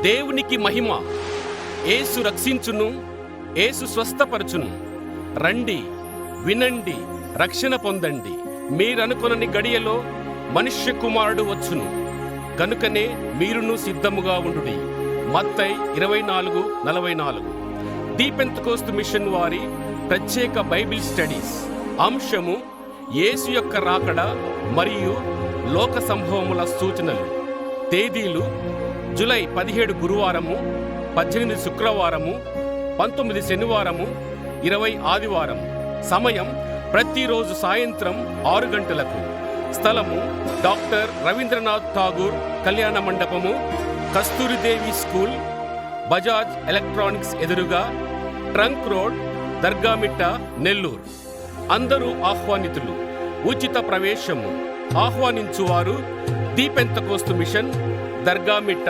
దేవునికి మహిమ. యేసు రక్షించును, యేసు స్వస్థపరచును. రండి, వినండి, రక్షణ పొందండి. మీరనుకొనని గడియలో మనుష్య కుమారుడు వచ్చును. కనుకనే మీరును సిద్ధముగా ఉండుడి. మత్తయి 24:44. ది పెంతెకోస్తు మిషన్ వారి ప్రత్యేక బైబిల్ స్టడీస్. అంశము యేసు యొక్క రాకడ మరియు లోక సంభవముల సూచనలు. తేదీలు జూలై 17 గురువారము, 18 శుక్రవారము, 19 శనివారము, 20 ఆదివారం. సమయం ప్రతిరోజు సాయంత్రం 6 గంటలకు. స్థలము డాక్టర్ రవీంద్రనాథ్ ఠాగూర్ కళ్యాణ మండపము, కస్తూరిదేవి స్కూల్, బజాజ్ ఎలక్ట్రానిక్స్ ఎదురుగా, ట్రంక్ రోడ్, దర్గామిట్ట, నెల్లూరు. అందరూ ఆహ్వానితులు. ఉచిత ప్రవేశము. ఆహ్వానించువారు ది పెంతెకోస్తు మిషన్, దర్గామిట్ట,